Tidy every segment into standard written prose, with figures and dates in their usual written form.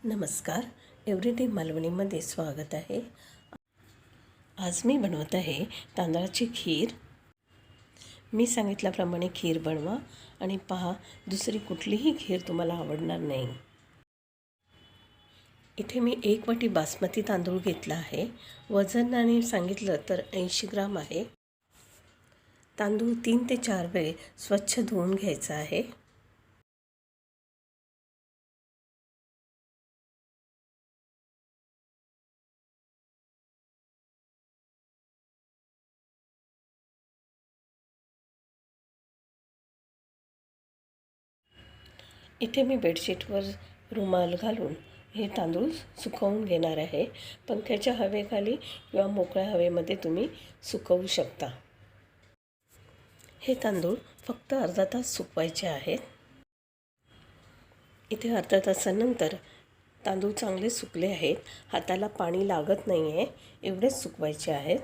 नमस्कार. एव्हरीडे मालवणीमध्ये स्वागत आहे. आज मी बनवत आहे तांदळाची खीर. मी सांगितल्याप्रमाणे खीर बनवा आणि पहा, दुसरी कुठलीही खीर तुम्हाला आवडणार नाही. इथे मी 1 वाटी बासमती तांदूळ घेतला आहे. वजनाने सांगितलं तर 80 ग्राम आहे. तांदूळ 3 ते 4 वेळ स्वच्छ धुवून घ्यायचा आहे. इथे मी बेडशीटवर रुमाल घालून हे तांदूळ सुकवून घेणार आहे. पंख्याच्या हवेखाली किंवा मोकळ्या हवेमध्ये तुम्ही सुकवू शकता. हे तांदूळ फक्त अर्धा तास सुकवायचे आहेत. इथे अर्ध्या तासानंतर तांदूळ चांगले सुकले आहेत. हाताला पाणी लागत नाही आहे, एवढेच सुकवायचे आहेत.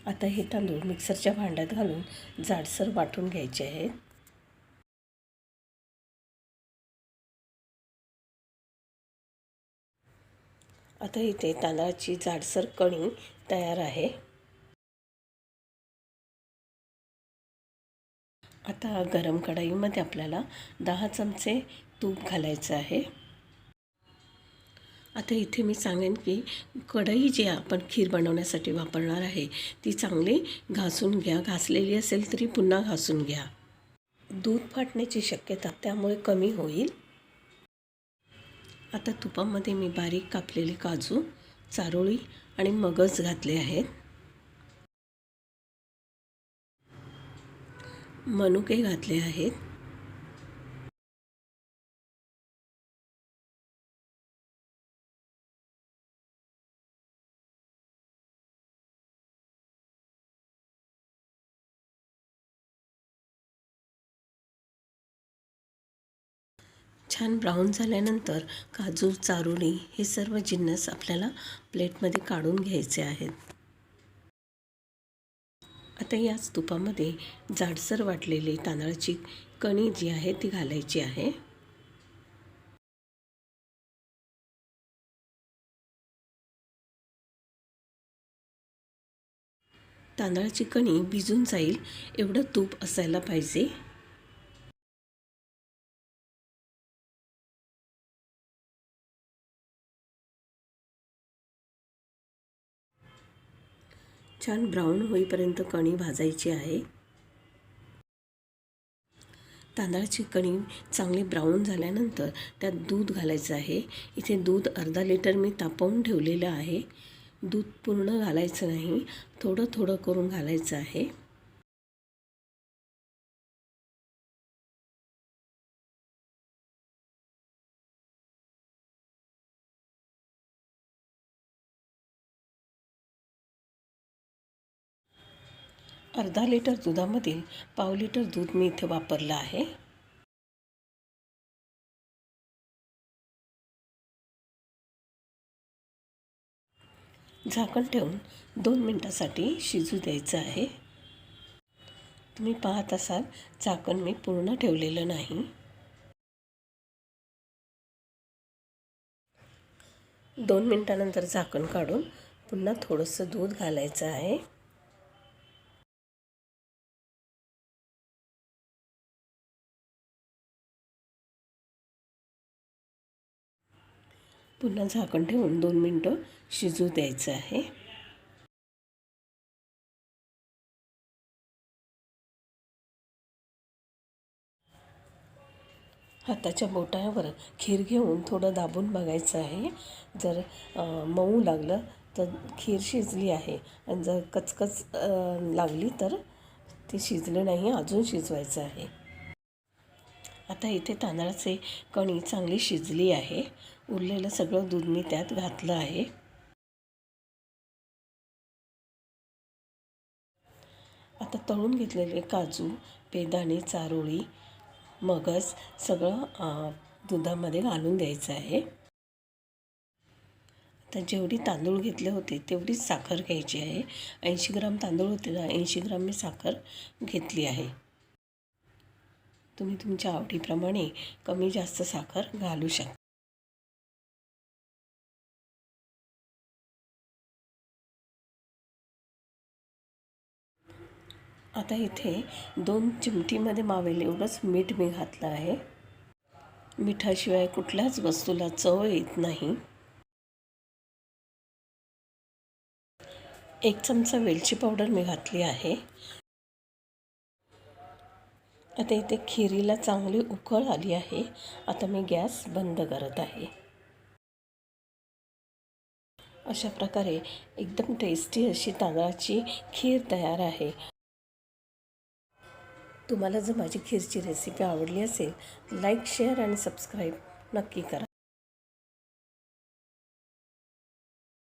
आता हे तांदूळ मिक्सरच्या भांड्यात घालून जाडसर वाटून घ्यायचे आहेत. आता इथे तांदळाची जाडसर कणी तयार आहे. आता गरम कढईमध्ये आपल्याला 10 चमचे तूप घालायचं आहे. आता इथे मी सांगेन की कढई जी आपण खीर बनवण्यासाठी वापरणार आहे ती चांगली घासून घ्या. घासलेली असेल तरी पुन्हा घासून घ्या. दूध फाटण्याची शक्यता त्यामुळे कमी होईल. आता तुपामध्ये मी बारीक कापलेले काजू, चारोळी आणि मगज घातले आहेत. मनुके घातले आहेत. छान ब्राऊन झाल्यानंतर काजू, चारोळी हे सर्व जिन्नस आपल्याला प्लेटमध्ये काढून घ्यायचे आहेत. आता याच तुपामध्ये जाडसर वाटलेली तांदळाची कणी जी आहे ती घालायची आहे. तांदळाची कणी भिजून जाईल एवढं तूप असायला पाहिजे. छान ब्राऊन होईपर्यंत कणी भाजायची आहे. तांदळाची कणी चांगली ब्राऊन झाल्यानंतर त्यात दूध घालायचं आहे. इथे दूध अर्धा लिटर मी तापवून ठेवलेलं आहे. दूध पूर्ण घालायचं नाही, थोडं थोडं करून घालायचं आहे. अर्धा लिटर दुधामधील पाव लिटर दूध मी इथे वापरलं आहे. झाकण ठेवून 2 मिनिटासाठी शिजू द्यायचं आहे. तुम्ही पाहत असाल झाकण मी पूर्ण ठेवलेलं नाही. 2 मिनिटानंतर झाकण काढून पुन्हा थोडंसं दूध घालायचं आहे. पुन्हा झाकण ठेवून 2 मिनिटं शिजू द्यायचं आहे. हाताच्या बोटावर खीर घेऊन थोडं दाबून बघायचं आहे. जर मऊ लागलं तर खीर शिजली आहे आणि जर कचकच लागली तर ती शिजली नाही, अजून शिजवायचं आहे. आता इथे तांदळाचे कणी चांगली शिजली आहे. उरलेलं सगळं दूध मी त्यात घातलं आहे. आता तळून घेतलेले काजू, बेदाणे, चारोळी, मगज सगळं दुधामध्ये घालून द्यायचं आहे. आता जेवढी तांदूळ घेतले होते तेवढीच साखर घ्यायची आहे. 80 ग्राम तांदूळ होते ना, 80 ग्राम मी साखर घेतली आहे. तुम्ही तुमच्या आवडीप्रमाणे कमी जास्त साखर घालू शकता. आता इथे 2 चिमटीमध्ये मावेल एवढंच मीठ मी घातलं आहे. मिठाशिवाय कुठल्याच वस्तूला चव येत नाही. 1 चमचा वेलची पावडर मी घातली आहे. आता इथे खिरीला चांगली उकळ आली आहे. आता मी गॅस बंद करत आहे. अशा प्रकारे एकदम टेस्टी अशी तांदळाची खीर तयार आहे. तुम्हाला जर माझी खीरची रेसिपी आवडली असेल, लाईक, शेअर आणि सबस्क्राईब नक्की करा.